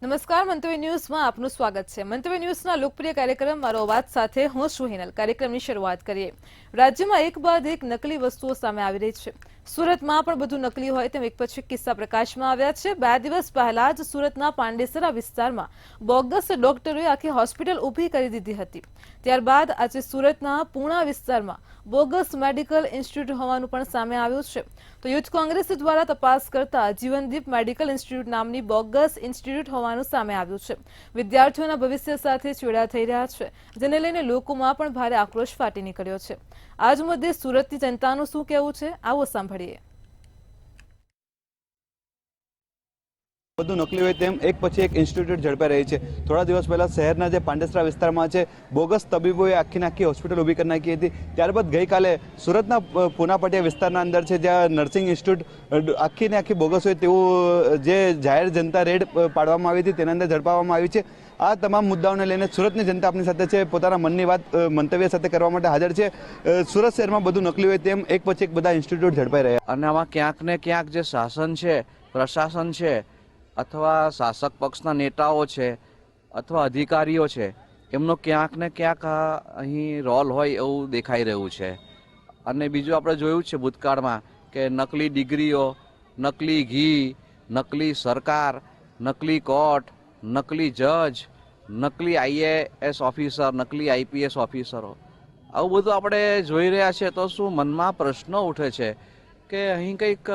નમસ્કાર મંતવ્ય ન્યૂઝમાં આપનું સ્વાગત છે। મંતવ્ય ન્યૂઝના લોકપ્રિય કાર્યક્રમ મારો અવાજ સાથે હું છું હિનલ। કાર્યક્રમની શરૂઆત કરીએ। રાજ્યમાં એક બાદ એક નકલી વસ્તુઓ સામે આવી રહી છે। સુરતમાં પણ બધું નકલી હોય તેમ એક પછી કિસ્સા પ્રકાશમાં આવ્યા છે। 2 દિવસ પહેલા જ સુરતના પાંડેસરા વિસ્તારમાં બોગસ ડોક્ટરોએ આખી હોસ્પિટલ ઊભી કરી દીધી હતી। ત્યારબાદ આજે સુરતના પૂણા વિસ્તારમાં બોગસ મેડિકલ ઇન્સ્ટિટ્યૂટ હોવાનું પણ સામે આવ્યું છે। તો યુથ કોંગ્રેસ દ્વારા તપાસ કરતા જીવનદીપ મેડિકલ ઇન્સ્ટિટ્યૂટ નામની બોગસ ઇન્સ્ટિટ્યૂટ હોવાનું સામે આવ્યું છે। વિદ્યાર્થીઓના ભવિષ્ય સાથે ચેડા થઈ રહ્યા છે, જેને લઈને લોકોમાં પણ ભારે આક્રોશ ફાટી નીકળ્યો છે। આજ મુદ્દે સુરતની જનતાનું શું કહેવું છે, આવો સાંભળીએ। બધું નકલી હોય તેમ એક પછી એક ઇન્સ્ટિટ્યૂટ ઝડપાઈ રહી છે। થોડા દિવસ પહેલા શહેરના જે પાંડેસરા વિસ્તારમાં છે બોગસ તબીબોએ આખી હોસ્પિટલ ઊભી કરી નાખી હતી। ત્યારબાદ ગઈકાલે સુરતના પૂનાપટિયા વિસ્તારના અંદર છે જ્યાં નર્સિંગ ઇન્સ્ટિટ્યૂટ આખી બોગસ હોય તેવું જે જાહેર જનતા રેડ પાડવામાં આવી હતી તેના અંદર ઝડપાવવામાં આવી છે। આ તમામ મુદ્દાઓને લઈને સુરતની જનતા આપણી સાથે છે, પોતાના મનની વાત મંતવ્ય સાથે કરવા માટે હાજર છે। સુરત શહેરમાં બધું નકલી હોય તેમ એક પછી એક બધા ઇન્સ્ટિટ્યૂટ ઝડપાઈ રહ્યા અને આમાં ક્યાંક ને ક્યાંક જે શાસન છે, પ્રશાસન છે અથવા શાસક પક્ષના નેતાઓ છે અથવા અધિકારીઓ છે એમનો ક્યાંક ને ક્યાંક અહીં રોલ હોય એવું દેખાઈ રહ્યું છે। અને બીજું આપણે જોયું છે ભૂતકાળમાં કે નકલી ડિગ્રીઓ, નકલી ઘી, નકલી સરકાર, નકલી કોર્ટ, નકલી જજ, નકલી IAS ઓફિસર, નકલી IPS ઓફિસરો, આવું બધું આપણે જોઈ રહ્યા છે। તો શું મનમાં પ્રશ્ન ઉઠે છે કે અહીં કંઈક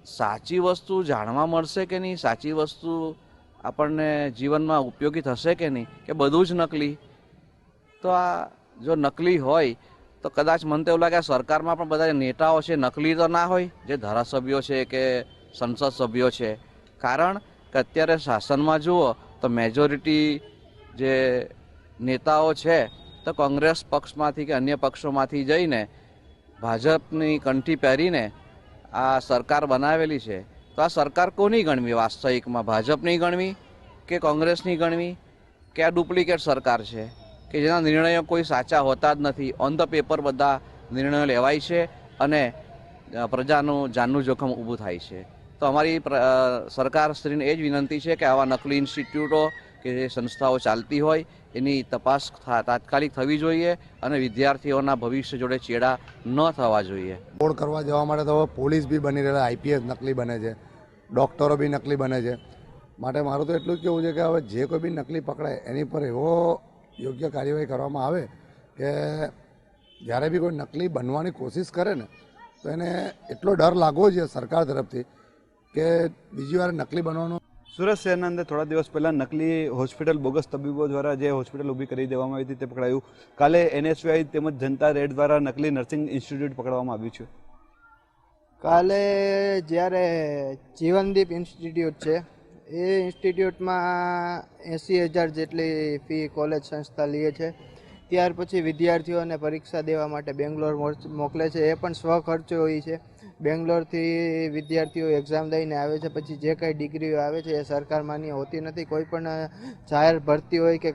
સાચી વસ્તુ જાણવા મળશે કે નહીં, સાચી વસ્તુ આપણને જીવનમાં ઉપયોગી થશે કે નહીં, કે બધું જ નકલી। તો આ જો નકલી હોય તો કદાચ મને તો એવું લાગે સરકારમાં પણ બધા નેતાઓ છે નકલી તો ના હોય, જે ધારાસભ્યો છે કે સંસદ સભ્યો છે। કારણ કે અત્યારે શાસનમાં જુઓ તો મેજોરિટી જે નેતાઓ છે તો કોંગ્રેસ પક્ષમાંથી કે અન્ય પક્ષોમાંથી જઈને ભાજપની કંઠી પહેરીને આ સરકાર બનાવેલી છે। તો આ સરકાર કોની ગણવી વાસ્તવિકમાં, ભાજપની ગણવી કે કોંગ્રેસની ગણવી, કે આ ડુપ્લિકેટ સરકાર છે કે જેના નિર્ણયો કોઈ સાચા હોતા જ નથી, ઓન ધ પેપર બધા નિર્ણયો લેવાય છે અને પ્રજાનું જાનનું જોખમ ઊભું થાય છે। તો અમારી સરકારશ્રીને એ જ વિનંતી છે કે આવા નકલી ઇન્સ્ટિટ્યૂટો કે જે સંસ્થાઓ ચાલતી હોય એની તપાસ તાત્કાલિક થવી જોઈએ અને વિદ્યાર્થીઓના ભવિષ્ય જોડે ચેડા ન થવા જોઈએ। તોડ કરવા જવા માટે તો હવે પોલીસ બી બની રહેલા, IPS નકલી બને છે, ડૉક્ટરો બી નકલી બને છે। માટે મારું તો એટલું જ કહેવું છે કે હવે જે કોઈ બી નકલી પકડાય એની પર એવો યોગ્ય કાર્યવાહી કરવામાં આવે કે જ્યારે બી કોઈ નકલી બનવાની કોશિશ કરે ને તો એને એટલો ડર લાગવો જોઈએ સરકાર તરફથી કે બીજી વાર નકલી બનવાનો। સુરત શહેરના અંદર થોડા દિવસ પહેલા નકલી હોસ્પિટલ બોગસ તબીબો દ્વારા જે હોસ્પિટલ ઊભી કરી દેવામાં આવી હતી તે પકડાયું। કાલે NSUI તેમજ જનતા રેડ દ્વારા નકલી નર્સિંગ ઇન્સ્ટિટ્યૂટ પકડવામાં આવ્યું છે। કાલે જ્યારે જીવનદીપ ઇન્સ્ટિટ્યૂટ છે એ ઇન્સ્ટિટ્યૂટમાં 80,000 જેટલી ફી કોલેજ સંસ્થા લે છે। ત્યાર પછી વિદ્યાર્થીઓને પરીક્ષા દેવા માટે બેંગ્લોર મોકલે છે, એ પણ સ્વખર્ચે હોય છે। બેંગ્લોરથી વિદ્યાર્થીઓ એક્ઝામ દઈને આવે છે, પછી જે કંઈ ડિગ્રીઓ આવે છે એ સરકાર માન્ય હોતી નથી। કોઈ પણ જાહેર ભરતી હોય કે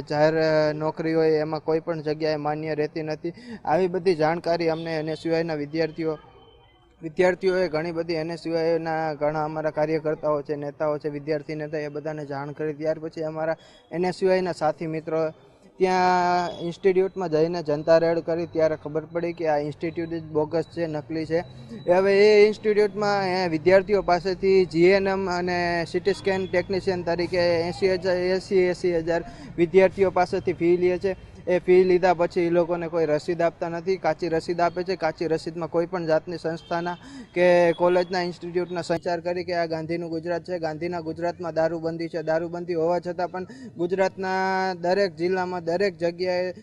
જાહેર નોકરી હોય એમાં કોઈ પણ જગ્યાએ માન્ય રહેતી નથી। આવી બધી જાણકારી અમને NSUIના વિદ્યાર્થીઓએ ઘણી બધી NSUIના ઘણા અમારા કાર્યકર્તાઓ છે, નેતાઓ છે, વિદ્યાર્થી નેતા, એ બધાને જાણ કરી। ત્યાર પછી અમારા NSUIના સાથી મિત્રો ત્યાં ઇન્સ્ટિટ્યૂટમાં જઈને જનતા રેડ કરી, ત્યારે ખબર પડી કે આ ઇન્સ્ટિટ્યૂટ જ બોગસ છે, નકલી છે। હવે એ ઇન્સ્ટિટ્યૂટમાં વિદ્યાર્થીઓ પાસેથી GNM અને CT સ્કેન ટેકનિશિયન તરીકે 80,000 વિદ્યાર્થીઓ પાસેથી ફી લે છે। એ ફી લીધા પછી એ લોકોને કોઈ રસીદ આપતા નથી, કાચી રસીદ આપે છે। કાચી રસીદમાં કોઈ પણ જાતની સંસ્થાના કે કોલેજના ઇન્સ્ટિટ્યૂટના સંચાર કરી કે આ ગાંધીનું ગુજરાત છે, ગાંધીના ગુજરાતમાં દારૂબંધી છે। દારૂબંધી હોવા છતાં પણ ગુજરાતના દરેક જિલ્લામાં દરેક જગ્યાએ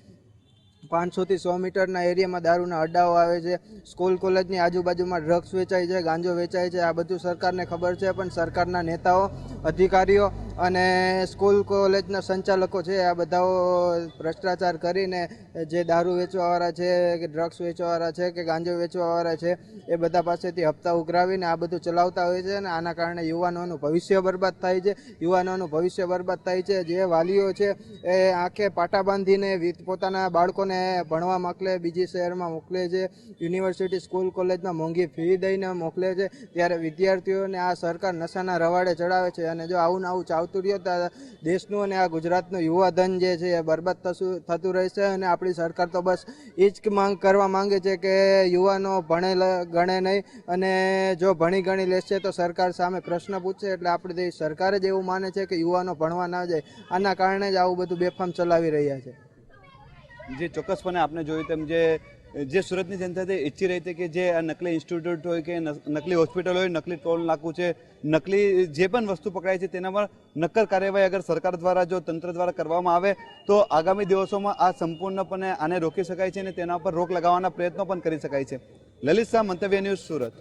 500 થી 100 મીટરના એરિયામાં દારૂના અડ્ડાઓ આવે છે। સ્કૂલ કોલેજની આજુબાજુમાં ડ્રગ્સ વેચાય છે, ગાંજો વેચાય છે। આ બધું સરકારને ખબર છે, પણ સરકારના નેતાઓ, અધિકારીઓ અને સ્કૂલ કોલેજના સંચાલકો છે આ બધાઓ ભ્રષ્ટાચાર કરીને જે દારૂ વેચવાવાળા છે કે ડ્રગ્સ વેચવાવાળા છે કે ગાંજો વેચવાવાળા છે એ બધા પાસેથી હપ્તા ઉઘરાવીને આ બધું ચલાવતા હોય છે, અને આના કારણે યુવાનોનું ભવિષ્ય બરબાદ થાય છે। યુવાનોનું ભવિષ્ય બરબાદ થાય છે। જે વાલીઓ છે એ આંખે પાટા બાંધીને પોતાના બાળકોને ભણવા મોકલે, બીજી શહેરમાં મોકલે છે, યુનિવર્સિટી, સ્કૂલ, કોલેજમાં મોંઘી ફી દઈને મોકલે છે, ત્યારે વિદ્યાર્થીઓને આ સરકાર નશાના રવાડે ચડાવે છે। અને જો આવું ને આવું ચાલુ આવતું રહ્યું તો દેશનું અને આ ગુજરાતનું યુવાધન જે છે એ બરબાદ થતું રહેશે. અને આપણી સરકાર તો બસ એ જ માંગ કરવા માંગે છે કે યુવાનો ભણે ગણે નહીં, અને જો ભણી ગણી લેશે તો સરકાર સામે પ્રશ્ન પૂછશે. એટલે આપણી સરકાર જ એવું માને છે કે યુવાનો ભણવા ના જાય, આના કારણે જ આવું બધું બેફામ ચલાવી રહ્યા છે. જે ચોક્કસપણે આપણે જોયું તેમ જે સુરતની જનતા તે ઈચ્છી રહી હતી કે જે આ નકલી ઇન્સ્ટિટ્યૂટ હોય કે નકલી હોસ્પિટલ હોય, નકલી ટોલ નાકું છે, નકલી જે પણ વસ્તુ પકડાય છે તેના પર નક્કર કાર્યવાહી અગર સરકાર દ્વારા જો તંત્ર દ્વારા કરવામાં આવે તો આગામી દિવસોમાં આ સંપૂર્ણપણે આને રોકી શકાય છે અને તેના પર રોક લગાવવાના પ્રયત્નો પણ કરી શકાય છે. લલિત શાહ, મંતવ્ય ન્યૂઝ, સુરત.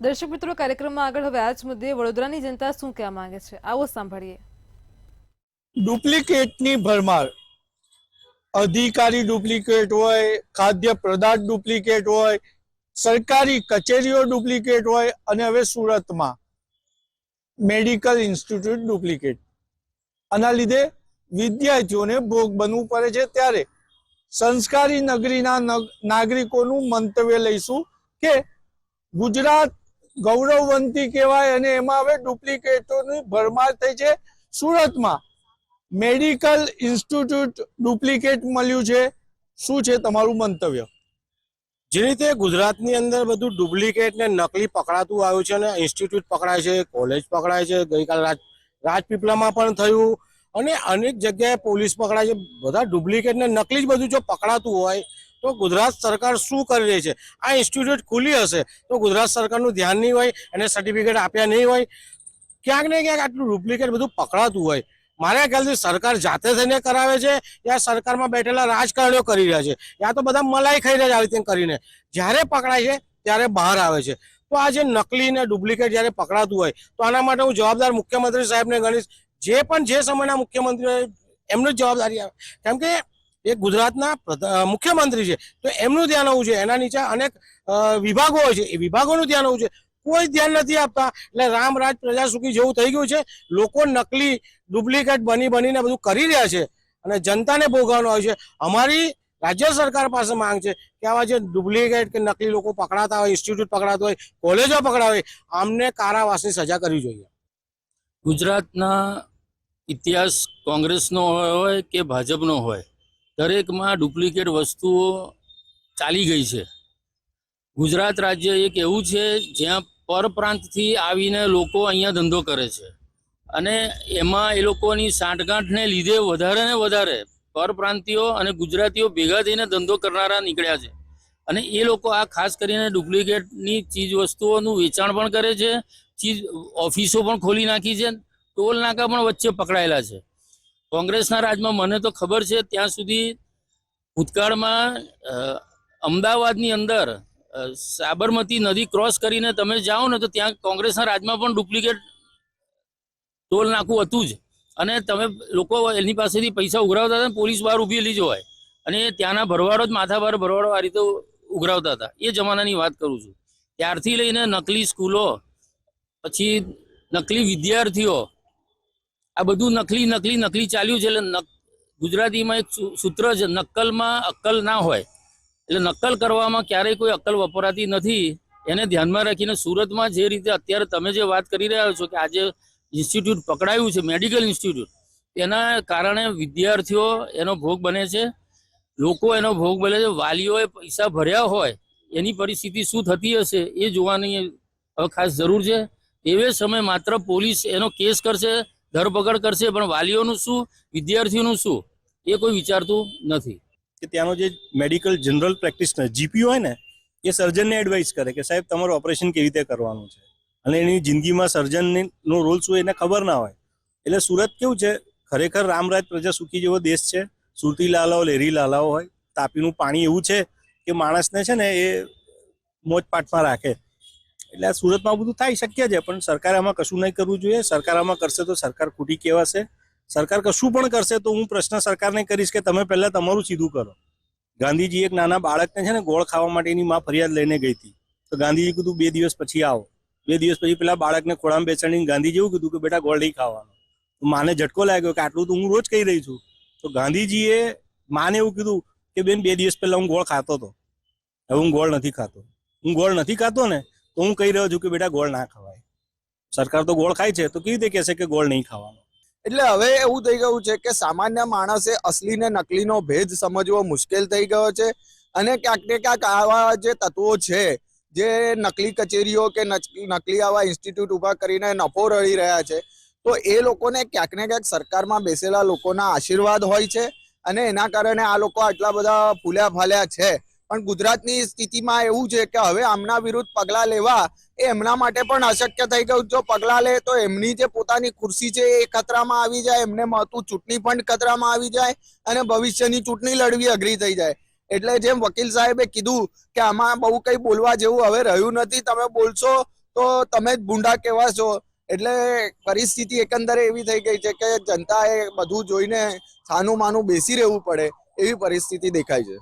દર્શક મિત્રો, કાર્યક્રમમાં આગળ હવે આ જ મુદ્દે વડોદરાની જનતા શું કહેવા માંગે છે, આવો સાંભળીએ. ડુપ્લિકેટની ભરમાર, અધિકારી ડુપ્લિકેટ હોય, ખાદ્ય પદાર્થ ડુપ્લિકેટ હોય, સરકારી કચેરીઓ ડુપ્લિકેટ હોય, અને હવે સુરતમાં મેડિકલ ઇન્સ્ટિટ્યૂટ ડુપ્લિકેટ. આના લીધે વિદ્યાર્થીઓને ભોગ બનવું પડે છે. ત્યારે સંસ્કારી નગરીના નાગરિકોનું મંતવ્ય લઈશું કે ગુજરાત ગૌરવવંતી કહેવાય અને એમાં હવે ડુપ્લિકેટોની ભરમાર થઈ છે. સુરતમાં મેડિકલ ઇન્સ્ટિટ્યૂટ ડુપ્લિકેટ મળ્યું છે. શું છે તમારું મંતવ્ય? જે રીતે ગુજરાતની અંદર બધું ડુપ્લિકેટ ને નકલી પકડાતું આવ્યું છે અને ઇન્સ્ટિટ્યૂટ પકડાય છે, કોલેજ પકડાય છે, ગઈકાલ રાજપીપળામાં પણ થયું અને અનેક જગ્યાએ પોલીસ પકડાય છે. બધા ડુપ્લિકેટ ને નકલી જ બધું જો પકડાતું હોય તો ગુજરાત સરકાર શું કરી રહી છે? આ ઇન્સ્ટિટ્યૂટ ખુલ્લી હશે તો ગુજરાત સરકારનું ધ્યાન નહીં હોય, એને સર્ટિફિકેટ આપ્યા નહીં હોય. ક્યાંક ને ક્યાંક આટલું ડુપ્લિકેટ બધું પકડાતું હોય. મારા ખ્યાલથી સરકાર જાતે થઈને કરાવે છે યા સરકારમાં બેઠેલા રાજકારણીઓ કરી રહ્યા છે, યા તો બધા મલાઈ ખાઈ રહ્યા છે આવી રીતે કરીને. જ્યારે પકડાય છે ત્યારે બહાર આવે છે. તો આ જે નકલી ને ડુપ્લિકેટ જ્યારે પકડાતું હોય તો આના માટે હું જવાબદાર મુખ્યમંત્રી સાહેબને ગણીશ. જે સમયના મુખ્યમંત્રી હોય એમનું જ જવાબદારી આવે, કેમ કે એ ગુજરાતના મુખ્યમંત્રી છે તો એમનું ધ્યાન હોવું છે. એના નીચે અનેક વિભાગો હોય છે, એ વિભાગોનું ધ્યાન હોવું છે. કોઈ ધ્યાન નથી આપતા. એટલે રામ રાજ પ્રજા સુખી જેવું થઈ ગયું છે. લોકો નકલી ડુપ્લિકેટ બનીને બધું કરી રહ્યા છે અને જનતાને ભોગવવાનું આવે છે. અમારી રાજ્ય સરકાર પાસે માંગ છે કે આવા જે ડુપ્લિકેટ કે નકલી લોકો પકડાતા હોય, ઇન્સ્ટિટ્યૂટ પકડાતા હોય, કોલેજો પકડાતા હોય, આમને કારાવાસની સજા કરવી જોઈએ. ગુજરાતના ઇતિહાસ કોંગ્રેસનો હોય કે ભાજપનો હોય, દરેકમાં ડુપ્લિકેટ વસ્તુઓ ચાલી ગઈ છે. ગુજરાત રાજ્ય એક એવું છે જ્યાં પરપ્રાંતથી આવીને લોકો અહીંયા ધંધો કરે છે અને એમાં એ લોકોની સાંઠગાંઠને લીધે વધારે ને વધારે પરપ્રાંતિયો અને ગુજરાતીઓ ભેગા થઈને ધંધો કરનારા નીકળ્યા છે. અને એ લોકો આ ખાસ કરીને ડુપ્લિકેટની ચીજ વસ્તુઓનું વેચાણ પણ કરે છે, ઓફિસો પણ ખોલી નાખી છે, ટોલ નાકા પણ વચ્ચે પકડાયેલા છે. કોંગ્રેસના રાજમાં મને તો ખબર છે ત્યાં સુધી ભૂતકાળમાં અમદાવાદની અંદર સાબરમતી નદી ક્રોસ કરીને તમે જાઓ ને તો ત્યાં કોંગ્રેસના રાજમાં પણ ડુપ્લિકેટ ટોલ નાકું હતું જ. અને તમે લોકો એની પાસેથી પૈસા ઉઘરાવતા હતા, પોલીસ બહાર ઊભી લઈ જવાય અને ત્યાંના ભરવાડો જ માથા ભાર ભરવાડો આ રીતે ઉઘરાવતા હતા. એ જમાનાની વાત કરું છું. ત્યારથી લઈને નકલી સ્કૂલો, પછી નકલી વિદ્યાર્થીઓ, આ બધું નકલી ચાલ્યું છે. એટલે ગુજરાતીમાં એક સૂત્ર છે, નક્કલમાં અક્કલ ના હોય. એટલે નકલ કરવામાં ક્યારેય કોઈ અક્કલ વપરાતી નથી. એને ધ્યાનમાં રાખીને સુરતમાં જે રીતે અત્યારે તમે જે વાત કરી રહ્યા છો કે આજે ઇન્સ્ટિટ્યૂટ પકડાયું છે, મેડિકલ ઇન્સ્ટિટ્યૂટ, એના કારણે વિદ્યાર્થીઓ એનો ભોગ બને છે, લોકો એનો ભોગ બને છે. વાલીઓએ પૈસા ભર્યા હોય એની પરિસ્થિતિ શું થતી હશે એ જોવાની હવે ખાસ જરૂર છે. એવે સમય માત્ર પોલીસ એનો કેસ કરશે, ધરપકડ કરશે, પણ વાલીઓનું શું, વિદ્યાર્થીઓનું શું, એ કોઈ વિચારતું નથી. કે ત્યાંનો જે મેડિકલ જનરલ પ્રેક્ટિશનર જીપી હોય ને, એ સર્જનને એડવાઇસ કરે કે સાહેબ તમારું ઓપરેશન કેવી રીતે કરવાનું છે, અને એની જિંદગીમાં સર્જનનો રોલ શું એને ખબર ના હોય. એટલે સુરત કેવું છે, ખરેખર રામરાજ પ્રજા સુખી જેવો દેશ છે. સુરતી લાલાઓ, લેરી લાલાઓ હોય. તાપીનું પાણી એવું છે કે માણસને છે ને એ મોજપાટમાં રાખે. એટલે આ સુરતમાં બધું થાય શક્ય છે, પણ સરકારે આમાં કશું નહીં કરવું જોઈએ. સરકાર આમાં કરશે તો સરકાર ખોટી કહેવાશે. સરકાર કશું પણ કરશે તો હું પ્રશ્ન સરકારને કરીશ કે તમે પહેલા તમારું સીધું કરો. ગાંધીજી એક નાના બાળકને છે ને ગોળ ખાવા માટે એની માં ફરિયાદ લઈને ગઈ હતી, તો ગાંધીજી કીધું 2 દિવસ પછી આવો. 2 દિવસ પછી પેલા બાળકને ખોળામાં બેસાડીને ગાંધીજી એવું કીધું કે બેટા ગોળ નહીં ખાવાનો. તો માને ઝટકો લાગ્યો કે આટલું તો હું રોજ કહી રહી છું. તો ગાંધીજીએ માને એવું કીધું કે બેન 2 દિવસ પહેલા હું ગોળ ખાતો હતો, હવે હું ગોળ નથી ખાતો. હું ગોળ નથી ખાતો ને તો હું કહી રહ્યો છું કે બેટા ગોળ ના ખવાય. સરકાર તો ગોળ ખાય છે તો કેવી રીતે કહેશે કે ગોળ નહીં ખાવાનો? એટલે હવે એવું થઈ ગયું છે કે સામાન્ય માણસે અસલી ને નકલીનો ભેદ સમજવો મુશ્કેલ થઈ ગયો છે અને ક્યાંક ને ક્યાંક આવા જે તત્વો છે જે નકલી કચેરીઓ કે નકલી આવા ઇન્સ્ટિટ્યૂટ ઊભા કરીને નફો રળી રહ્યા છે તો એ લોકોને ક્યાંક ને ક્યાંક સરકારમાં બેસેલા લોકોના આશીર્વાદ હોય છે અને એના કારણે આ લોકો આટલા બધા ફૂલ્યા ફાલ્યા છે. પણ ગુજરાતની સ્થિતિમાં એવું છે કે હવે આમના વિરુદ્ધ પગલાં લેવા એ એમના માટે પણ અશક્ય થઈ ગયું. જો પગલાં લે તો એમની જે પોતાની ખુરશી છે એ ખતરામાં આવી જાય, એમને મળતું ચૂંટણી ફંડ ખતરામાં આવી જાય અને ભવિષ્યની ચૂંટણી લડવી અઘરી થઈ જાય. એટલે જેમ વકીલ સાહેબે કીધું કે આમાં બહુ કંઈ બોલવા જેવું હવે રહ્યું નથી, તમે બોલશો તો તમે જ ભૂંડા કહેવાશો. એટલે પરિસ્થિતિ એકંદરે એવી થઈ ગઈ છે કે જનતાએ બધું જોઈને છાનું માનું બેસી રહેવું પડે એવી પરિસ્થિતિ દેખાય છે.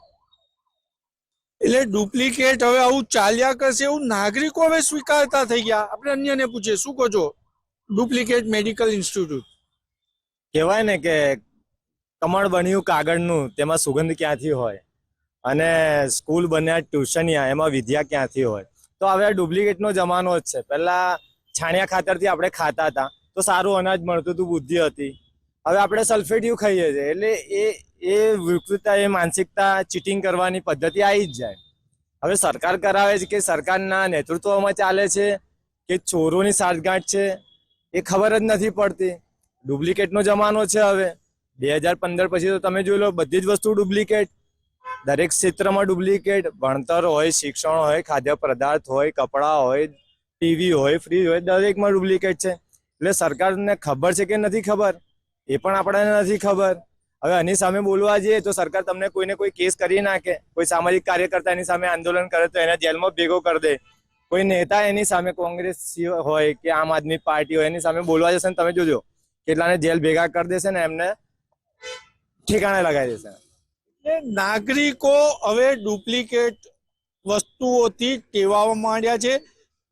એટલે ડુપ્લિકેટ હવે આવું ચાલ્યા કરશે એવું નાગરિકો હવે સ્વીકારતા થઈ ગયા. આપણે અન્યને પૂછીએ, શું કહો છો? ડુપ્લિકેટ મેડિકલ ઇન્સ્ટિટ્યૂટ કહેવાય ને કે કમળ બન્યું કાગળનું, તેમાં સુગંધ ક્યાંથી હોય, અને સ્કૂલ બન્યા ટ્યુશનિયા, એમાં વિદ્યા ક્યાંથી હોય. તો હવે ડુપ્લિકેટનો જમાનો જ છે. પહેલા છાણિયા ખાતરથી આપણે ખાતા હતા તો સારું અનાજ મળતું હતું, બુદ્ધિ હતી. હવે આપણે સલ્ફેટિયું ખાઈએ છીએ એટલે એ વિકૃતતા, એ માનસિકતા, ચીટિંગ કરવાની પદ્ધતિ આવી જ જાય. હવે સરકાર કરાવે છે કે સરકારના નેતૃત્વમાં ચાલે છે કે ચોરોની સાઠગાંઠ છે એ ખબર જ નથી પડતી. ડુપ્લિકેટનો જમાનો છે હવે. 2015 પછી તો તમે જોઈ લો, બધી જ વસ્તુ ડુપ્લિકેટ, દરેક ક્ષેત્રમાં ડુપ્લિકેટ. ભણતર હોય, શિક્ષણ હોય, ખાદ્ય પદાર્થ હોય, કપડાં હોય, ટીવી હોય, ફ્રીજ હોય, દરેકમાં ડુપ્લિકેટ છે. એટલે સરકારને ખબર છે કે નથી ખબર એ પણ આપણને નથી ખબર. હવે આની સામે બોલવા જઈએ તો સરકાર તમને કોઈને કોઈ કેસ કરી નાખે. કોઈ સામાજિક કાર્યકર્તા એની સામે આંદોલન કરે તો એને જેલમાં ભેગો કરી દે. કોઈ નેતા એની સામે, કોંગ્રેસ હોય કે આમ આદમી પાર્ટી હોય, એની સામે બોલવા જશે ને તમે જોજો કેટલાને જેલ ભેગા કરી દેશે ને એમને ઠેકાણે લગાવી દેશે. નાગરિકો હવે ડુપ્લિકેટ વસ્તુઓથી ટેવાવા માંડ્યા છે.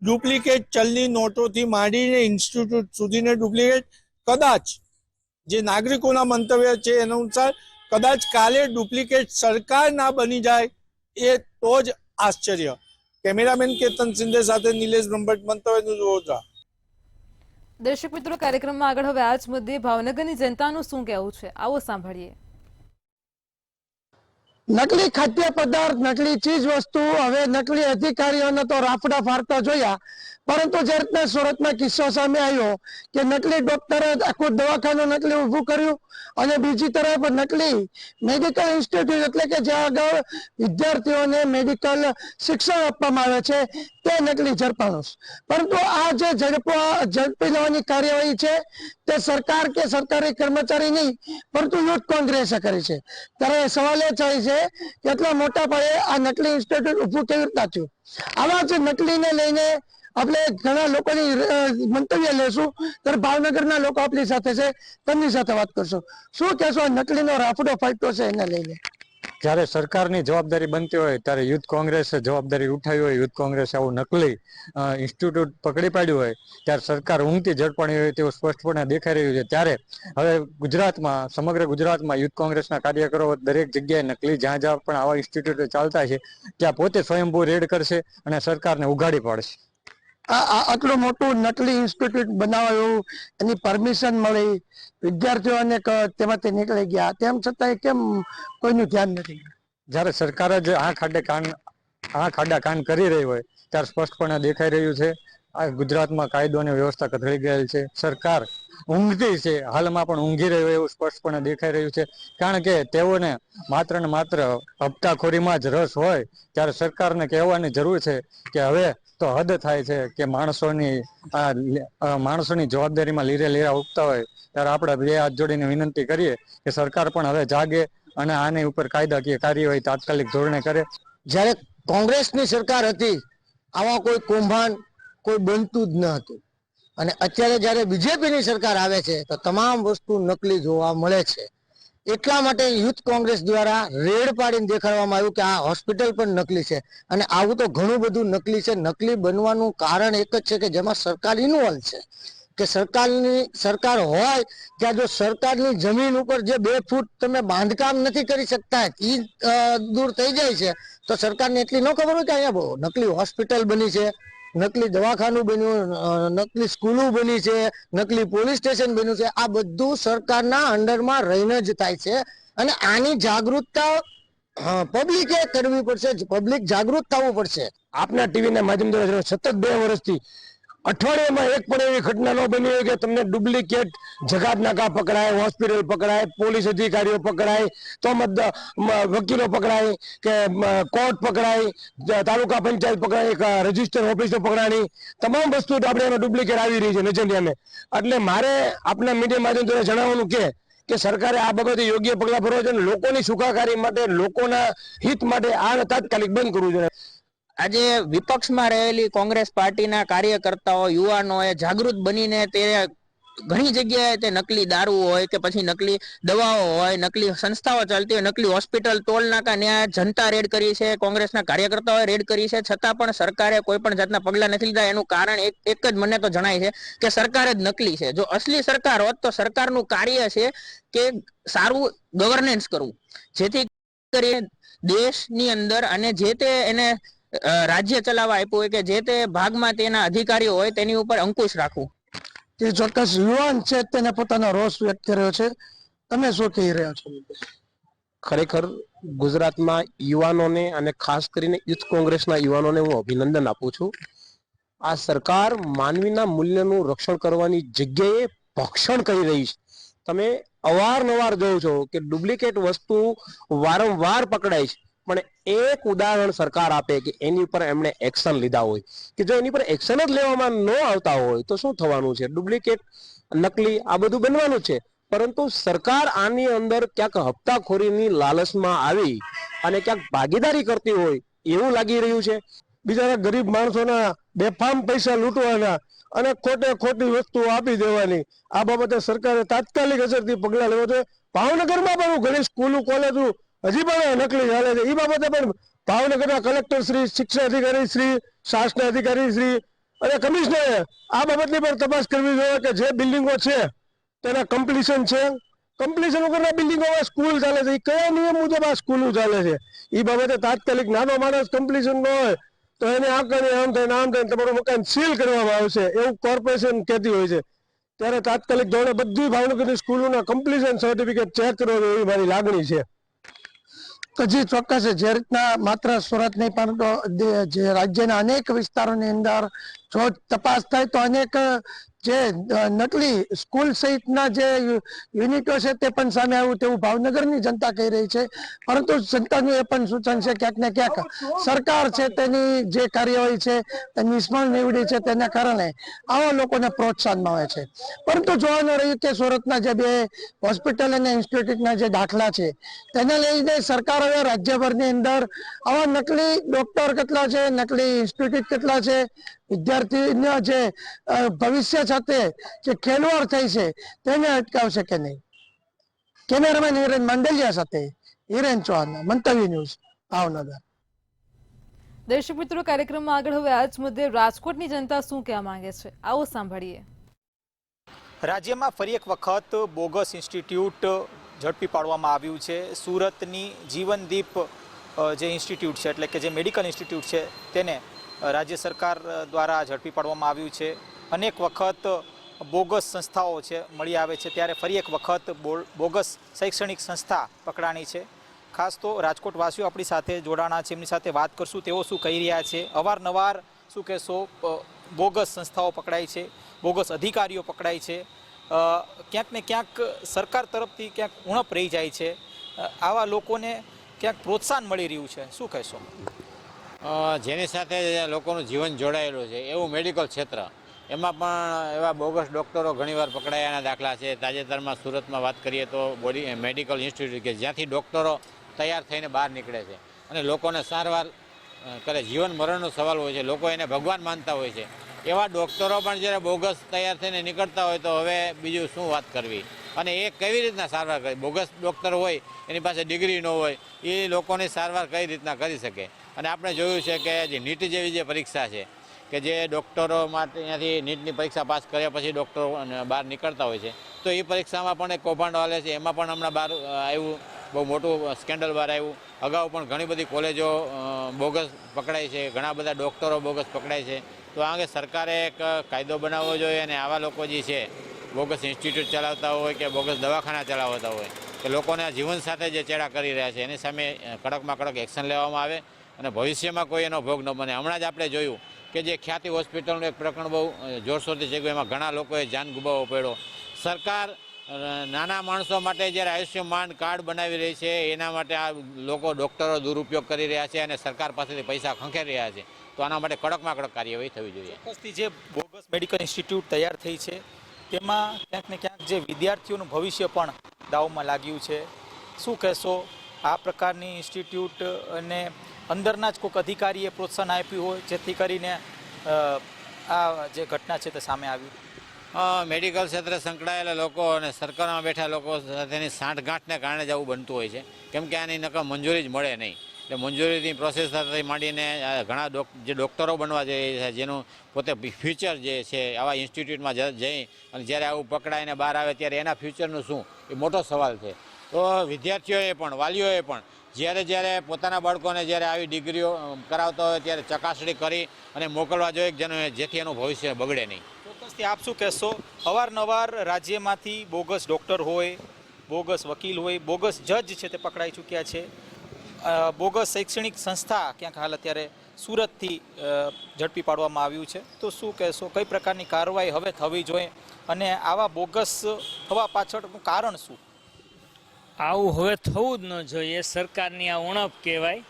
ડુપ્લિકેટ ચલની નોટોથી માંડીને ઇન્સ્ટિટ્યૂટ સુધીને ડુપ્લિકેટ. કદાચ જે નાગરિકોના મંતવ્ય છે એના અનુસાર કદાચ કાલે ડુપ્લિકેટ સરકાર ના બની જાય એ તો જ આશ્ચર્ય. કેમેરામેન કેતન સિંધે સાથે નિલેશ બ્રહ્મભટ્ટ, મંતવ્ય ન્યૂઝ, વડોદરા. દર્શક મિત્રો, કાર્યક્રમમાં આગળ હવે આ જ મુદ્દે ભાવનગરની જનતાનું શું કહેવું છે, આવો સાંભળીએ. નકલી ખાદ્ય પદાર્થ, નકલી ચીજ વસ્તુ, હવે નકલી અધિકારીઓને તો રાફડા ફાડતા જોયા, પરંતુ જે રીતના સુરતમાં કિસ્સો સામે આવ્યો કે નકલી ડોક્ટરે આખું દવાખાનું નકલી ઊભું કર્યું અને બીજી તરફ નકલી મેડિકલ ઇન્સ્ટિટ્યૂટ એટલે કે જ્યાં આગળ વિદ્યાર્થીઓને મેડિકલ શિક્ષણ આપવામાં આવે છે તે નકલી ઝડપાણું. પરંતુ આ જે ઝડપી લેવાની કાર્યવાહી છે તે સરકાર કે સરકારી કર્મચારી નહીં પરંતુ યુથ કોંગ્રેસે કરી છે. ત્યારે સવાલ એ થાય છે કે એટલા મોટા પાયે આ નકલી ઇન્સ્ટિટ્યૂટ ઊભું કેવી રીતના થયું? આવા જ નકલીને લઈને આપણે ઘણા લોકોની મંતવ્ય લેશું. ત્યારે ભાવનગરના લોકો આપણી સાથે છે, તેમની સાથે વાત કરશું. શું કહેશો નકલીનો રાફડો ફાટ્યો છે એને લઈને? જ્યારે સરકારની જવાબદારી બનતી હોય ત્યારે યુથ કોંગ્રેસે જવાબદારી ઉઠાવી હોય, યુથ કોંગ્રેસે આવું નકલી ઇન્સ્ટિટ્યૂટ પકડી પાડ્યું હોય, ત્યારે સરકાર ઊંઘતી ઝડપાણી હોય તેવું સ્પષ્ટપણે દેખાઈ રહ્યું છે. ત્યારે હવે ગુજરાતમાં, સમગ્ર ગુજરાતમાં યુથ કોંગ્રેસના કાર્યકરો દરેક જગ્યાએ નકલી જ્યાં જ્યાં પણ આવા ઇન્સ્ટિટ્યૂટ ચાલતા છે ત્યાં પોતે સ્વયંભૂ રેડ કરશે અને સરકારને ઉઘાડી પાડશે. આટલું મોટું નકલી ઇન્સ્ટિટ્યૂટ બનાવાયું, એની પરમિશન મળી, વિદ્યાર્થીઓને તેમાંથી નીકળી ગયા, તેમ છતાં કેમ કોઈનું ધ્યાન નથી? જ્યારે સરકાર જ ખાડા કાન કરી રહી હોય ત્યારે સ્પષ્ટપણે દેખાઈ રહ્યું છે આ ગુજરાતમાં કાયદો અને વ્યવસ્થા કથળી ગયેલ છે. સરકાર ઊંઘતી છે, હાલમાં પણ ઊંઘી રહ્યું એવું સ્પષ્ટપણે દેખાઈ રહ્યું છે. કારણ કે તેઓને માત્ર ને માત્ર હપ્તાખોરીમાં જ રસ હોય ત્યારે સરકારને કહેવાની જરૂર છે કે હવે તો હદ થાય છે કે માણસોની જવાબદારીમાં લીરે લીરા ઉગતા હોય ત્યારે આપણે બે હાથ જોડીને વિનંતી કરીએ કે સરકાર પણ હવે જાગે અને આની ઉપર કાયદાકીય કાર્યવાહી તાત્કાલિક ધોરણે કરે. જ્યારે કોંગ્રેસની સરકાર હતી આવા કોઈ કૌભાંડ કોઈ બનતું જ ન હતું, અને અત્યારે જ્યારે બીજેપીની સરકાર આવે છે તો તમામ વસ્તુ નકલી જોવા મળે છે. એટલા માટે યુથ કોંગ્રેસ દ્વારા રેડ પાડીને દેખાડવામાં આવ્યું કે આ હોસ્પિટલ પણ નકલી છે. અને આવું તો ઘણું બધું નકલી છે. નકલી બનવાનું કારણ એક જ છે કે જેમાં સરકાર ઇન્વોલ્વ છે. કે સરકાર હોય ત્યાં જો સરકારની જમીન ઉપર જે 2 ફૂટ તમે બાંધકામ નથી કરી શકતા એ દૂર થઈ જાય છે તો સરકારને એટલી ન ખબર હોય કે અહીંયા નકલી હોસ્પિટલ બની છે, નકલી દવાખાનું બન્યું, નકલી સ્કૂલો બની છે, નકલી પોલીસ સ્ટેશન બન્યું છે. આ બધું સરકારના અંડરમાં રહીને જ થાય છે અને આની જાગૃતતા પબ્લિકે કરવી પડશે, પબ્લિક જાગૃત થવું પડશે. આપના ટીવીના માધ્યમ દ્વારા સતત 2 વર્ષથી અઠવાડિયામાં એક પણ એવી ઘટના ન બની હોય કે તમને ડુપ્લિકેટ જગાત નાકા પકડાય, હોસ્પિટલ પકડાય, પોલીસ અધિકારીઓ પકડાય, તો વકીલો પકડાય કે કોર્ટ પકડાય, તાલુકા પંચાયત પકડાય, રજીસ્ટર ઓફિસો પકડાણી, તમામ વસ્તુ આપણે એમાં ડુપ્લિકેટ આવી રહી છે નજર સામે. એટલે મારે આપના મીડિયા માધ્યમ દ્વારા જણાવવાનું કે સરકારે આ બાબતે યોગ્ય પગલાં ભરવા જોઈએ, લોકોની સુખાકારી માટે, લોકોના હિત માટે આ તાત્કાલિક બંધ કરવું જોઈએ. આજે વિપક્ષમાં રહેલી કોંગ્રેસ પાર્ટીના કાર્યકર્તાઓ, યુવાનોએ જાગૃત બનીને તે ઘણી જગ્યાએ તે નકલી દારૂ હોય કે પછી નકલી દવાઓ હોય, નકલી સંસ્થાઓ ચાલતી હોય, નકલી હોસ્પિટલ, ટોલ નાકા, ત્યાં જનતા રેડ કરી છે, કોંગ્રેસના કાર્યકર્તાઓએ રેડ કરી છે, છતાં પણ સરકારે કોઈ પણ જાતના પગલાં નથી લીધા. એનું કારણ એક જ મને તો જણાય છે કે સરકાર જ નકલી છે. જો અસલી સરકાર હોત તો સરકારનું કાર્ય છે કે સારું ગવર્નન્સ કરવું, જેથી કરીને દેશની અંદર અને જે તે એને રાજ્ય ચલાવવા આપ્યું હોય કે જે તે ભાગમાં તેના અધિકારીઓ હોય તેની ઉપર અંકુશ રાખવું. જે ચોક્કસ યુવાન છે તેને પોતાનો રોષ વ્યક્ત કર્યો છે. તમે શું કહી રહ્યા છો? ખરેખર ગુજરાતમાં યુવાનોને અને ખાસ કરીને યુથ કોંગ્રેસના યુવાનોને હું અભિનંદન આપું છું. આ સરકાર માનવીના મૂલ્યનું રક્ષણ કરવાની જગ્યાએ ભક્ષણ કરી રહી છે. તમે અવારનવાર જોવો છો કે ડુપ્લિકેટ વસ્તુ વારંવાર પકડાય છે, પણ એક ઉદાહરણ સરકાર આપે કે એની ઉપર એમણે એક્શન લીધા હોય, કે જો એની પર એક્શન જ લેવામાં ન આવતા હોય તો શું થવાનું છે? ડુપ્લિકેટ, નકલી આ બધું બનવાનું છે. પરંતુ સરકાર આની અંદર ક્યાંક હપ્તાખોરીની લાલચમાં આવી અને ક્યાંક ભાગીદારી કરતી હોય એવું લાગી રહ્યું છે. બિચારા ગરીબ માણસોના બેફામ પૈસા લૂંટવાના અને ખોટી વસ્તુઓ આપી દેવાની, આ બાબતે સરકારે તાત્કાલિક અસરથી પગલાં લેવા જોઈએ. ભાવનગરમાં પણ ઘણી સ્કૂલો, કોલેજો હજી પણ નકલી ચાલે છે. એ બાબતે પણ ભાવનગરના કલેક્ટર શ્રી, શિક્ષણ અધિકારી શ્રી, શાસન અધિકારી શ્રી અને કમિશનરે આ બાબતની પણ તપાસ કરવી જોઈએ કે જે બિલ્ડિંગો છે તેના કમ્પ્લીશન છે, કમ્પ્લીશન વગરના બિલ્ડિંગોમાં સ્કૂલ ચાલે છે, એ કયા નિયમ મુજબ આ સ્કૂલો ચાલે છે, એ બાબતે તાત્કાલિક નાનો માણસ કમ્પ્લીશન ન હોય તો એને આમ થાય તમારું મકાન સીલ કરવામાં આવશે એવું કોર્પોરેશન કહેતી હોય છે. ત્યારે તાત્કાલિક ધોરણે બધી ભાવનગરની સ્કૂલોના કમ્પ્લીશન સર્ટિફિકેટ ચેક કરવા જોઈએ એવી મારી લાગણી છે. તો જે ચોક્કસ છે, જે રીતના માત્ર સુરત નહીં પરંતુ જે રાજ્યના અનેક વિસ્તારોની અંદર જો તપાસ થાય તો અનેક જે નકલી સ્કૂલ સહિતના જે યુનિટો છે તે પણ સામે આવ્યું તેવું ભાવનગરની જનતા કહી રહી છે. પરંતુ જનતાનું એ પણ સૂચન છે ક્યાંક ને ક્યાંક સરકાર છે તેની જે કાર્યવાહી છે તે નિષ્ફળ નીવડી છે, તેના કારણે આવા લોકોને પ્રોત્સાહન મળે છે. પરંતુ જોવાનું રહ્યું કે સુરતના જે 2 હોસ્પિટલ અને ઇન્સ્ટિટ્યૂટના જે દાખલા છે તેને લઈને સરકાર હવે રાજ્યભરની અંદર આવા નકલી ડોક્ટર કેટલા છે, નકલી ઇન્સ્ટિટ્યૂટ કેટલા છે, વિદ્યાર્થીના જે ભવિષ્ય સાથે જે ખેલવાડ થઈ છે તેને અટકાવશે કે નહીં? કેમેરામેન હિરેન માંડલિયા સાથે હિરેન ચૌહાણ, મંતવ્ય ન્યૂઝ, ભાવનગર. દર્શક મિત્રો, કાર્યક્રમમાં આગળ હવે આ જ મુદ્દે રાજકોટની જનતા શું કહેવા માંગે છે, આવો સાંભળીએ. રાજ્યમાં ફરી એક વખત બોગસ ઇન્સ્ટિટ્યૂટ ઝડપી પાડવામાં આવ્યું છે. સુરતની જીવનદીપ જે ઇન્સ્ટિટ્યૂટ છે, એટલે કે જે મેડિકલ ઇન્સ્ટિટ્યૂટ છે, તેને રાજ્ય સરકાર દ્વારા ઝડપી પાડવામાં આવ્યું છે. અનેક વખત બોગસ સંસ્થાઓ છે મળી આવે છે, ત્યારે ફરી એક વખત બોગસ શૈક્ષણિક સંસ્થા પકડાણી છે. ખાસ તો રાજકોટવાસીઓ આપણી સાથે જોડાણા છે, એમની સાથે વાત કરશું તેઓ શું કહી રહ્યા છે. અવારનવાર શું કહેશો, બોગસ સંસ્થાઓ પકડાય છે, બોગસ અધિકારીઓ પકડાય છે, ક્યાંક ને ક્યાંક સરકાર તરફથી ક્યાંક ઉણપ રહી જાય છે. આવા લોકોને ક્યાંક પ્રોત્સાહન મળી રહ્યું છે, શું કહેશો? જેની સાથે લોકોનું જીવન જોડાયેલું છે એવું મેડિકલ ક્ષેત્ર, એમાં પણ એવા બોગસ ડૉક્ટરો ઘણીવાર પકડાયાના દાખલા છે. તાજેતરમાં સુરતમાં વાત કરીએ તો મેડિકલ ઇન્સ્ટિટ્યૂટ કે જ્યાંથી ડૉક્ટરો તૈયાર થઈને બહાર નીકળે છે અને લોકોને સારવાર કરે. જીવન મરણનો સવાલ હોય છે, લોકો એને ભગવાન માનતા હોય છે. એવા ડૉક્ટરો પણ જ્યારે બોગસ તૈયાર થઈને નીકળતા હોય તો હવે બીજું શું વાત કરવી. અને એ કેવી રીતના સારવાર કરે? બોગસ ડૉક્ટર હોય, એની પાસે ડિગ્રી ન હોય, એ લોકોની સારવાર કઈ રીતના કરી શકે? અને આપણે જોયું છે કે જે નીટ જેવી જે પરીક્ષા છે કે જે ડૉક્ટરો માટે અહીંયાથી નીટની પરીક્ષા પાસ કર્યા પછી ડૉક્ટરો બહાર નીકળતા હોય છે, તો એ પરીક્ષામાં પણ એક કૌભાંડ હાલે છે. એમાં પણ હમણાં બહાર આવ્યું, બહુ મોટું સ્કેન્ડલ બહાર આવ્યું. અગાઉ પણ ઘણી બધી કોલેજો બોગસ પકડાય છે, ઘણા બધા ડૉક્ટરો બોગસ પકડાય છે. તો આ અંગે સરકારે એક કાયદો બનાવવો જોઈએ અને આવા લોકો જે છે બોગસ ઇન્સ્ટિટ્યૂટ ચલાવતા હોય કે બોગસ દવાખાના ચલાવતા હોય કે લોકોને જીવન સાથે જે ચેડા કરી રહ્યા છે એની સામે કડકમાં કડક એક્શન લેવામાં આવે અને ભવિષ્યમાં કોઈ એનો ભોગ ન બને. હમણાં જ આપણે જોયું કે જે ખ્યાતિ હોસ્પિટલનું એક પ્રકરણ બહુ જોરશોરથી છે, એમાં ઘણા લોકોએ જાન ગુમાવવો પડ્યો. સરકાર નાના માણસો માટે જ્યારે આયુષ્યમાન કાર્ડ બનાવી રહી છે એના માટે આ લોકો ડૉક્ટરો દુરુપયોગ કરી રહ્યા છે અને સરકાર પાસેથી પૈસા ખંખેરી રહ્યા છે. તો આના માટે કડકમાં કડક કાર્યવાહી થવી જોઈએ. ચોક્કસથી જે બોગસ મેડિકલ ઇન્સ્ટિટ્યૂટ તૈયાર થઈ છે તેમાં ક્યાંક ને ક્યાંક જે વિદ્યાર્થીઓનું ભવિષ્ય પણ દાવમાં લાગ્યું છે. શું કહેશો, આ પ્રકારની ઇન્સ્ટિટ્યૂટ અને અંદરના જ કોઈક અધિકારીએ પ્રોત્સાહન આપ્યું હોય જેથી કરીને આ જે ઘટના છે તે સામે આવી? મેડિકલ ક્ષેત્રે સંકળાયેલા લોકો અને સરકારમાં બેઠા લોકો સાથેની સાંઠગાંઠને કારણે જ આવું બનતું હોય છે, કેમ કે આની નકમ મંજૂરી જ મળે નહીં. એટલે મંજૂરીની પ્રોસેસ સાથે માંડીને ઘણા જે ડૉક્ટરો બનવા જઈ રહ્યા છે જેનું પોતે ફ્યુચર જે છે આવા ઇન્સ્ટિટ્યૂટમાં જઈ અને જ્યારે આવું પકડાઈને બહાર આવે ત્યારે એના ફ્યુચરનું શું એ મોટો સવાલ છે. તો વિદ્યાર્થીઓએ પણ વાલીઓએ પણ જ્યારે પોતાના બાળકોને જ્યારે આવી ડિગ્રીઓ કરાવતા હોય ત્યારે ચકાસણી કરી અને મોકલવા જોઈએ જેથી એનું ભવિષ્ય બગડે નહીં. ચોક્કસથી આપ શું કહેશો, અવારનવાર રાજ્યમાંથી બોગસ ડૉક્ટર હોય, બોગસ વકીલ હોય, બોગસ જજ છે તે પકડાઈ ચૂક્યા છે. બોગસ શૈક્ષણિક સંસ્થા ક્યાંક હાલ અત્યારે સુરતથી ઝડપી પાડવામાં આવ્યું છે. તો શું કહેશો, કઈ પ્રકારની કાર્યવાહી હવે થવી જોઈએ અને આવા બોગસ થવા પાછળનું કારણ શું? આવું હવે થવું જ ન જોઈએ. સરકારની આ ઉણપ કહેવાય.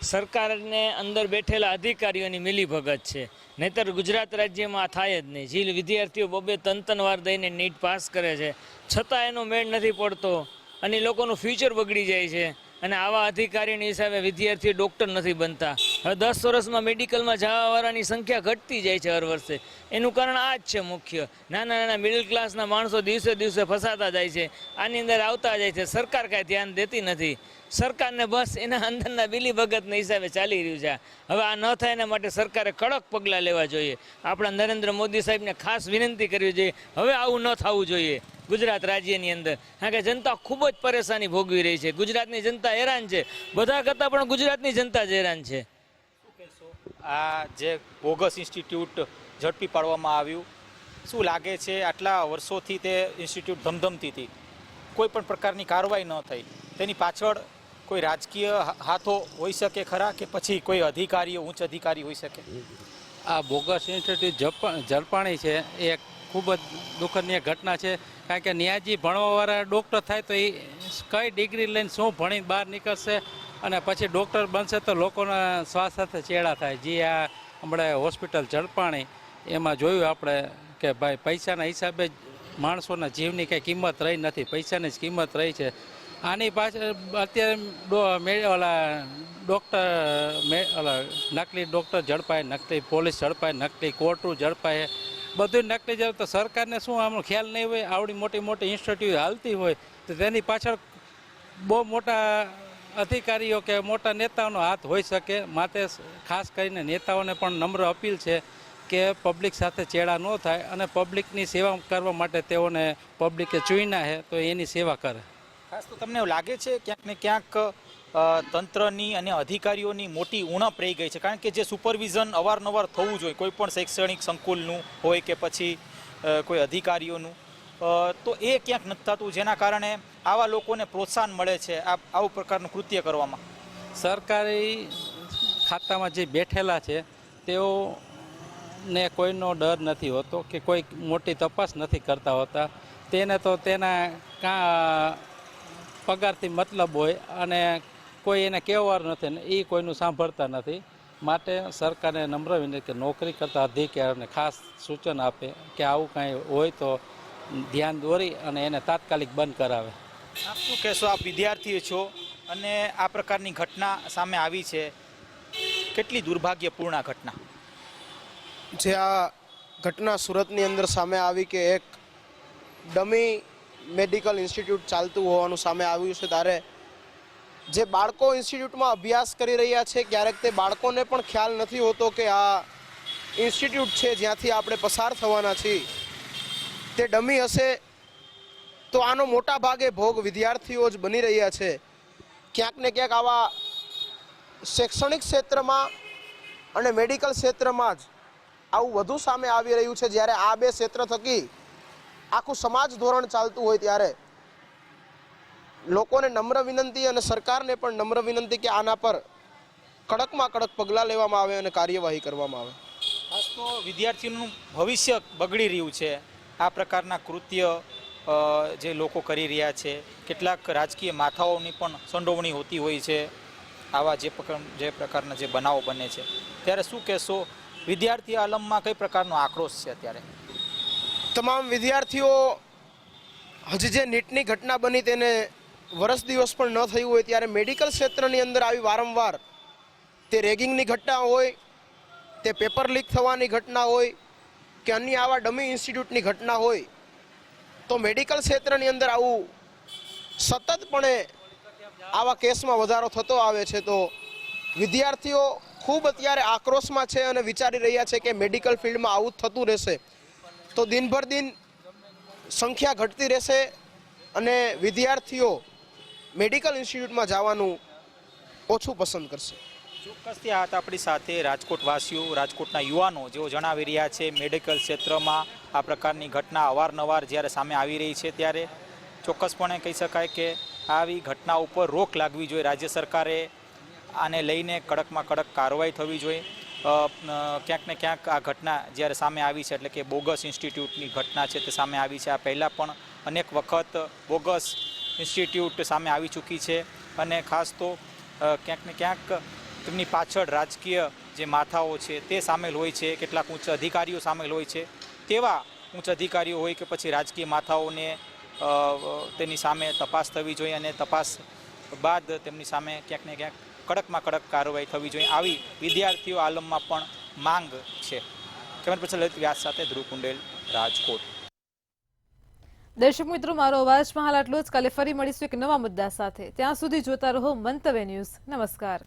સરકારને અંદર બેઠેલા અધિકારીઓની મિલીભગત છે, નહીંતર ગુજરાત રાજ્યમાં થાય જ નહીં. જે વિદ્યાર્થીઓ 2-3 વાર દઈને નીટ પાસ કરે છે છતાં એનો મેળ નથી પડતો અને લોકોનું ફ્યુચર બગડી જાય છે. અને આવા અધિકારીની હિસાબે વિદ્યાર્થીઓ ડૉક્ટર નથી બનતા. હવે 10 વર્ષમાં મેડિકલમાં જવાવાળાની સંખ્યા ઘટતી જાય છે હર વર્ષે. એનું કારણ આ જ છે મુખ્ય. નાના મિડલ ક્લાસના માણસો દિવસે દિવસે ફસાતા જાય છે, આની અંદર આવતા જાય છે. સરકાર કાંઈ ધ્યાન દેતી નથી. સરકારને બસ એના અંદરના મિલીભગતના હિસાબે ચાલી રહ્યું છે. હવે આ ન થાય એના માટે સરકારે કડક પગલાં લેવા જોઈએ. આપણા નરેન્દ્ર મોદી સાહેબને ખાસ વિનંતી કરવી જોઈએ, હવે આવું ન થવું જોઈએ ગુજરાત રાજ્યની અંદર. કારણ કે જનતા ખૂબ જ પરેશાની ભોગવી રહી છે. ગુજરાતની જનતા હેરાન છે, બધા કરતાં પણ ગુજરાતની જનતા જ હેરાન છે. આ જે બોગસ ઇન્સ્ટિટ્યૂટ ઝડપી પાડવામાં આવ્યું, શું લાગે છે આટલા વર્ષોથી તે ઇન્સ્ટિટ્યૂટ ધમધમતી હતી, કોઈ પણ પ્રકારની કાર્યવાહી ન થઈ, તેની પાછળ કોઈ રાજકીય હાથો હોઈ શકે ખરા કે પછી કોઈ અધિકારીઓ, ઉચ્ચ અધિકારી હોઈ શકે? આ બોગસ ઇન્સ્ટિટ્યૂટ ઝડપાણી છે એ ખૂબ જ દુઃખદની ઘટના છે. કારણ કે ન્યાજી ભણવાવાળા ડૉક્ટર થાય તો એ કઈ ડિગ્રી લઈને શું ભણી બહાર નીકળશે અને પછી ડૉક્ટર બનશે તો લોકોના શ્વાસ સાથે ચેડા થાય. જે આ હમણાં હોસ્પિટલ ઝડપાણી એમાં જોયું આપણે કે ભાઈ પૈસાના હિસાબે જ માણસોના જીવની કંઈ કિંમત રહી નથી, પૈસાની જ કિંમત રહી છે. આની પાછળ અત્યારે નકલી ડૉક્ટર ઝડપાય, નકલી પોલીસ ઝડપાય, નકલી કોર્ટો ઝડપાય, બધું નકલી ઝડપ. તો સરકારને શું આમનો ખ્યાલ નહીં હોય? આવડી મોટી મોટી ઇન્સ્ટિટ્યૂટ હાલતી હોય તો તેની પાછળ બહુ મોટા અધિકારીઓ કે મોટા નેતાઓનો હાથ હોઈ શકે. માટે ખાસ કરીને નેતાઓને પણ નમ્ર અપીલ છે કે પબ્લિક સાથે ચેડા ન થાય અને પબ્લિકની સેવા કરવા માટે તેઓને પબ્લિકે ચૂન્યા છે તો એની સેવા કરે. ખાસ તો તમને એવું લાગે છે ક્યાંક ને ક્યાંક તંત્રની અને અધિકારીઓની મોટી ઉણપ રહી ગઈ છે? કારણ કે જે સુપરવિઝન અવારનવાર થવું જોઈએ કોઈ પણ શૈક્ષણિક સંકુલનું હોય કે પછી કોઈ અધિકારીઓનું, તો એ ક્યાંક નથી થતું, જેના કારણે આવા લોકોને પ્રોત્સાહન મળે છે આવું પ્રકારનું કૃત્ય કરવામાં. સરકારી ખાતામાં જે બેઠેલા છે તેઓને કોઈનો ડર નથી હોતો કે કોઈ મોટી તપાસ નથી કરતા હોતા. તેને તો તેના પગારથી મતલબ હોય અને કોઈ એને કહેવાનું નથી ને એ કોઈનું સાંભળતા નથી. માટે સરકારને નમ્ર વિનંતી કે નોકરી કરતા અધિકારીઓને ખાસ સૂચન આપે કે આવું કાંઈ હોય તો ધ્યાન દોરી અને એને તાત્કાલિક બંધ કરાવે. આપ શું કહેશો, આપ વિદ્યાર્થીઓ છો અને આ પ્રકારની ઘટના સામે આવી છે, કેટલી દુર્ભાગ્યપૂર્ણ ઘટના? જે આ ઘટના સુરતની અંદર સામે આવી કે એક ડમી મેડિકલ ઇન્સ્ટિટ્યૂટ ચાલતું હોવાનું સામે આવ્યું છે, ત્યારે જે બાળકો ઇન્સ્ટિટ્યૂટમાં અભ્યાસ કરી રહ્યા છે ક્યારેક તે બાળકોને પણ ખ્યાલ નથી હોતો કે આ ઇન્સ્ટિટ્યૂટ છે જ્યાંથી આપણે પસાર થવાના છીએ તે ડમી હશે. તો આનો મોટા ભાગે ભોગ વિદ્યાર્થીઓ જ બની રહ્યા છે. ક્યાંક ને ક્યાંક આવા શૈક્ષણિક ક્ષેત્રમાં અને મેડિકલ ક્ષેત્રમાં જ આવું વધુ સામે આવી રહ્યું છે, જ્યારે આ બે ક્ષેત્ર થકી આખું સમાજ ધોરણ ચાલતું હોય ત્યારે લોકોને નમ્ર વિનંતી અને સરકારને પણ નમ્ર વિનંતી કે આના પર કડકમાં કડક પગલાં લેવામાં આવે અને કાર્યવાહી કરવામાં આવે. ખાસ તો વિદ્યાર્થીઓનું ભવિષ્ય બગડી રહ્યું છે આ પ્રકારના કૃત્ય જે લોકો કરી રહ્યા છે. કેટલાક રાજકીય માથાઓની પણ સંડોવણી હોતી હોય છે આવા જે પ્રકારના જે બનાવો બને છે, ત્યારે શું કહેશો? વિદ્યાર્થી આલમમાં કઈ પ્રકારનો આક્રોશ છે અત્યારે? તમામ વિદ્યાર્થીઓ, હજી જે નીટની ઘટના બની તેને વર્ષ દિવસ પણ ન થયું હોય ત્યારે મેડિકલ ક્ષેત્રની અંદર આવી વારંવાર તે રેગિંગની ઘટના હોય, તે પેપર લીક થવાની ઘટના હોય કે અન્ય આવા ડમી ઇન્સ્ટિટ્યૂટની ઘટના હોય, તો મેડિકલ ક્ષેત્રની અંદર આવું સતતપણે આવા કેસમાં વધારો થતો આવે છે. તો વિદ્યાર્થીઓ ખૂબ અત્યારે આક્રોશમાં છે અને વિચારી રહ્યા છે કે મેડિકલ ફિલ્ડમાં આવું જ થતું રહેશે તો દિનભર દિન સંખ્યા ઘટતી રહેશે અને વિદ્યાર્થીઓ મેડિકલ ઇન્સ્ટિટ્યૂટમાં જવાનું ઓછું પસંદ કરશે. ચોક્કસથી આ હતા આપણી સાથે રાજકોટવાસીઓ, રાજકોટના યુવાનો, જેઓ જણાવી રહ્યા છે મેડિકલ ક્ષેત્રમાં આ પ્રકારની ઘટના અવારનવાર જ્યારે સામે આવી રહી છે ત્યારે ચોક્કસપણે કહી શકાય કે આવી ઘટના ઉપર રોક લાગવી જોઈએ. રાજ્ય સરકારે આને લઈને કડકમાં કડક કાર્યવાહી થવી જોઈએ. ક્યાંક ને ક્યાંક આ ઘટના જ્યારે સામે આવી છે, એટલે કે બોગસ ઇન્સ્ટિટ્યૂટની ઘટના છે તે સામે આવી છે. આ પહેલાં પણ અનેક વખત બોગસ ઇન્સ્ટિટ્યૂટ સામે આવી ચૂકી છે અને ખાસ તો ક્યાંક ને ક્યાંક તેમની પાછળ રાજકીય જે માથાઓ છે તે સામેલ હોય છે, કેટલાક ઉચ્ચ અધિકારીઓ સામેલ હોય છે. તેવા ઉચ્ચ અધિકારીઓ હોય કે પછી રાજકીય માથાઓને તેની સામે તપાસ થવી જોઈએ અને તપાસ બાદ તેમની સામે ક્યાંક ને ક્યાંક કડકમાં કડક કાર્યવાહી થવી જોઈએ, આવી વિદ્યાર્થીઓ આલમમાં પણ માંગ છે. કેમેરા પર્સન લલિત વ્યાસ સાથે ધ્રુવ કુંડેલ, રાજકોટ. દર્શક મિત્રો, મારો અવાજમાં હાલ આટલો જ. કાલે ફરી મળીશું એક નવા મુદ્દા સાથે. ત્યાં સુધી જોતા રહો મંતવ્ય ન્યૂઝ. નમસ્કાર.